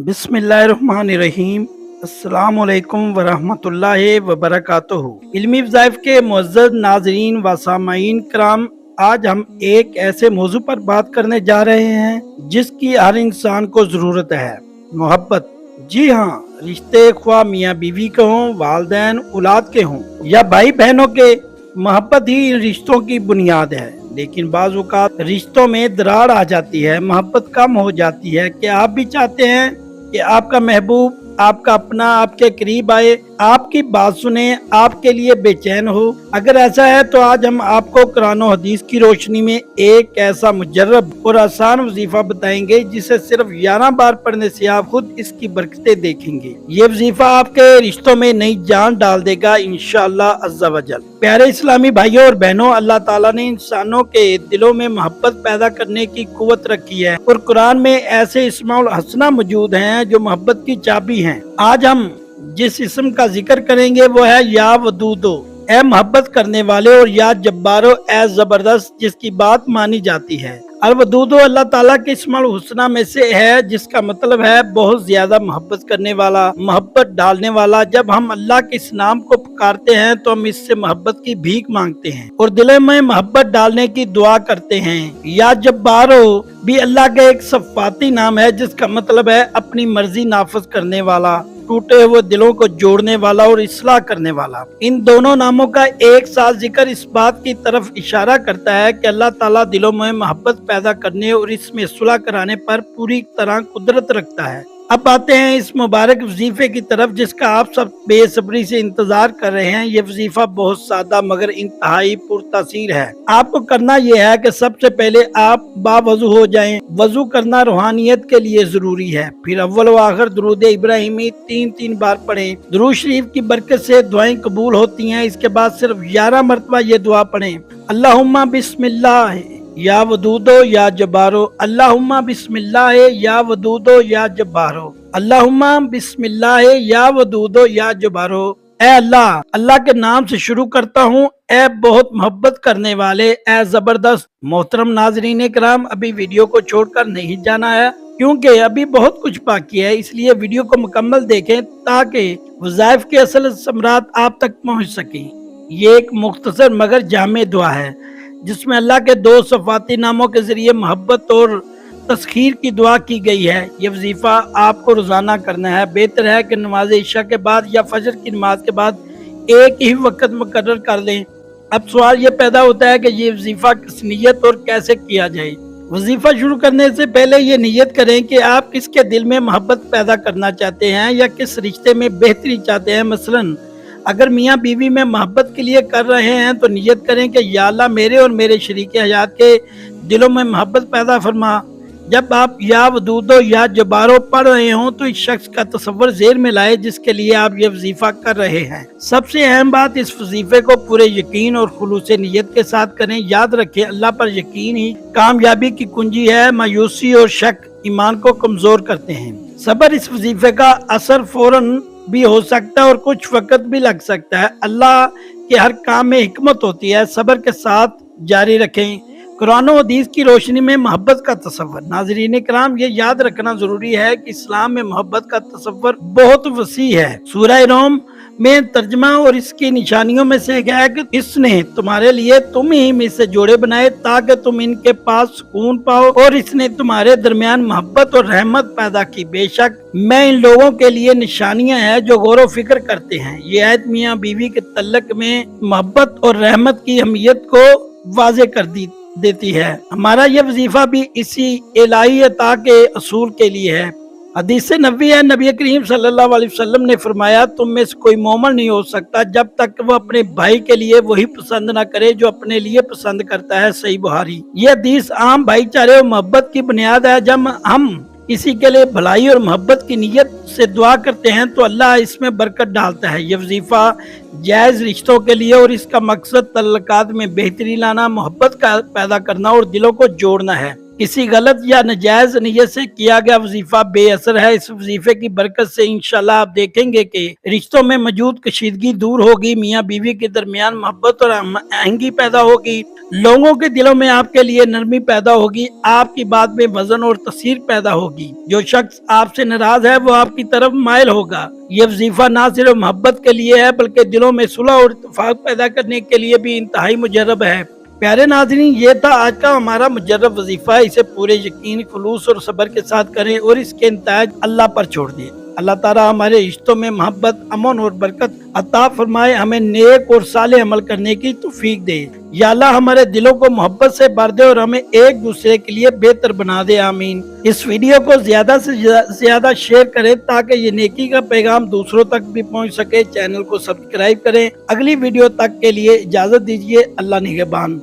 बिस्मिल्लाहिर्रहमानिर्रहीम। अस्सलाम वालेकुम वरहमतुल्लाहि वबरकातुहू। इल्मी वज़ाइफ के मुअज़्ज़ज़ नाज़रीन व सामाईन कराम, आज हम एक ऐसे मौजू पर बात करने जा रहे हैं जिसकी हर इंसान को ज़रूरत है, मोहब्बत। जी हाँ, रिश्ते ख्वाह मियाँ बीवी के हों, वालिदैन औलाद के हों या भाई बहनों के, मोहब्बत ही इन रिश्तों की बुनियाद है। लेकिन बाज़ औक़ात रिश्तों में दरार आ जाती है, मोहब्बत कम हो जाती है। क्या आप भी चाहते हैं कि आपका महबूब, आपका अपना आपके करीब आए, आपकी बात सुने, आपके लिए बेचैन हो? अगर ऐसा है तो आज हम आपको कुरान और हदीस की रोशनी में एक ऐसा मुजर्रब और आसान वजीफा बताएंगे जिसे सिर्फ 11 बार पढ़ने से आप खुद इसकी बरकतें देखेंगे। ये वजीफा आपके रिश्तों में नई जान डाल देगा इंशाअल्लाह अज़्ज़ा वजल। प्यारे इस्लामी भाइयों और बहनों, अल्लाह ताला ने इंसानों के दिलों में मोहब्बत पैदा करने की कुव्वत रखी है और कुरान में ऐसे इस्माउल हसना मौजूद हैं जो मोहब्बत की चाबी हैं। आज हम जिस इस्म का जिक्र करेंगे वो है या वदूदो, ए मोहब्बत करने वाले, और या जब्बारो, ए जबरदस्त जिसकी बात मानी जाती है। अल वदूदो अल्लाह ताला के इस्माउल हुस्ना में से है जिसका मतलब है बहुत ज्यादा मोहब्बत करने वाला, मोहब्बत डालने वाला। जब हम अल्लाह के इस नाम को पुकारते हैं तो हम इससे मोहब्बत की भीख मांगते हैं और दिल में मोहब्बत डालने की दुआ करते हैं। या जब्बारो भी अल्लाह का एक सफ़ाती नाम है जिसका मतलब है अपनी मर्जी नाफिज करने वाला, टूटे हुए दिलों को जोड़ने वाला और इस्लाह करने वाला। इन दोनों नामों का एक साथ जिक्र इस बात की तरफ इशारा करता है कि अल्लाह ताला दिलों में मोहब्बत पैदा करने और इसमें सुलह कराने पर पूरी तरह कुदरत रखता है। अब आते हैं इस मुबारक वजीफे की तरफ जिसका आप सब बेसब्री से इंतजार कर रहे हैं। ये वजीफा बहुत सादा मगर इंतहाई पुरतासीर है। आपको करना यह है कि सबसे पहले आप बावजू हो जाएं। वजू करना रूहानियत के लिए जरूरी है। फिर अव्वल व आखिर दुरूद इब्राहिमी 3 बार पढ़ें। दुरूद शरीफ की बरकत से दुआएं कबूल होती हैं। इसके बाद सिर्फ 11 मरतबा ये दुआ पढ़ें, अल्लाहुम्मा बिस्मिल्लाह या वदूदो या जब्बारो, अल्लाहुम्मा बिस्मिल्लाह या वदूदो या जब्बारो, अल्लाहुम्मा बिस्मिल्लाह या वदूदो या जब्बारो। ए अल्लाह, अल्लाह के नाम से शुरू करता हूँ, ए बहुत मोहब्बत करने वाले, ए जबरदस्त। मोहतरम नाजरीन कराम, अभी वीडियो को छोड़कर नहीं जाना है क्योंकि अभी बहुत कुछ बाकी है, इसलिए वीडियो को मुकम्मल देखें ताकि वज़ाइफ के असल समरात आप तक पहुँच सके। ये एक मुख्तसर मगर जामे दुआ है जिसमें अल्लाह के दो सफ़ाती नामों के जरिए मोहब्बत और तस्खीर की दुआ की गई है। ये वजीफा आपको रोजाना करना है। बेहतर है कि नमाज इशा के बाद या फजर की नमाज के बाद एक ही वक्त मुकर्रर कर लें। अब सवाल ये पैदा होता है कि ये वजीफा किस नियत और कैसे किया जाए। वजीफा शुरू करने से पहले ये नियत करें कि आप किसके दिल में मोहब्बत पैदा करना चाहते हैं या किस रिश्ते में बेहतरी चाहते हैं। मसलन अगर मियाँ बीवी में मोहब्बत के लिए कर रहे हैं तो नियत करें कि या अल्लाह मेरे और मेरे शरीक हयात के दिलों में मोहब्बत पैदा फरमा। जब आप या वदूदो या जब्बारो पढ़ रहे हों तो इस शख्स का तस्वर ज़ेर में लाए जिसके लिए आप ये वजीफा कर रहे हैं। सबसे अहम बात, इस वजीफे को पूरे यकीन और खुलूस नियत के साथ करें। याद रखें, अल्लाह पर यकीन ही कामयाबी की कुंजी है। मायूसी और शक ईमान को कमजोर करते हैं। सब्र, इस वजीफे का असर फौरन भी हो सकता है और कुछ वक्त भी लग सकता है। अल्लाह के हर काम में हिकमत होती है। सब्र के साथ जारी रखें। कुरान और हदीस की रोशनी में मोहब्बत का तस्वर। नाज़रीन कराम, ये याद रखना जरूरी है कि इस्लाम में मोहब्बत का तस्वर बहुत वसी है। सूरह रोम में तर्जमा और इसकी निशानियों में से एक है कि इसने तुम्हारे लिए तुम ही में से जोड़े बनाए ताकि तुम इनके पास सुकून पाओ, और इसने तुम्हारे दरमियान मोहब्बत और रहमत पैदा की। बेशक मैं इन लोगों के लिए निशानियां हैं जो गौर व फिक्र करते हैं। ये आयत मियाँ बीवी के तल्लक में मोहब्बत और रहमत की अहमियत को वाज़े कर देती है। हमारा यह वजीफा भी इसी इलाही अता के असूल के लिए है। हदीस नबी है, नबी करीम सल्लल्लाहु अलैहि वसल्लम ने फरमाया, तुम में से कोई मोमिन नहीं हो सकता जब तक वो अपने भाई के लिए वही पसंद ना करे जो अपने लिए पसंद करता है। सही बुखारी। ये हदीस आम भाईचारे और मोहब्बत की बुनियाद है। जब हम किसी के लिए भलाई और मोहब्बत की नीयत से दुआ करते हैं तो अल्लाह इसमें बरकत डालता है। ये वजीफा जायज़ रिश्तों के लिए और इसका मकसद तल्लुकात में बेहतरी लाना, मोहब्बत का पैदा करना और दिलों को जोड़ना है। किसी गलत या नजायज नीयत से किया गया वजीफा बेअसर है। इस वजीफे की बरकत से इंशाल्लाह आप देखेंगे कि रिश्तों में मौजूद कशीदगी दूर होगी, मियाँ बीवी के दरमियान मोहब्बत और आहंगी पैदा होगी, लोगों के दिलों में आपके लिए नरमी पैदा होगी, आपकी बात में वजन और तसीर पैदा होगी। जो शख्स आपसे नाराज है वो आपकी तरफ माइल होगा। ये वजीफा ना सिर्फ मोहब्बत के लिए है बल्कि दिलों में सुलह और इत्तेफाक पैदा करने के लिए भी इंतहाई मुजर्रब है। प्यारे नाज़रीन, ये था आज का हमारा मुजर्रब वजीफा। इसे पूरे यकीन, खुलूस और सब्र के साथ करें और इसके इंताज अल्लाह पर छोड़ दें। अल्लाह ताला हमारे रिश्तों में मोहब्बत, अमन और बरकत अता फरमाए, हमें नेक और साले अमल करने की तौफीक दे। या अल्लाह हमारे दिलों को मोहब्बत से भर दे और हमें एक दूसरे के लिए बेहतर बना दे, आमीन। इस वीडियो को ज्यादा से ज्यादा शेयर करें ताकि ये नेकी का पैगाम दूसरों तक भी पहुंच सके। चैनल को सब्सक्राइब करें। अगली वीडियो तक के लिए इजाजत दीजिए। अल्लाह निगहबान।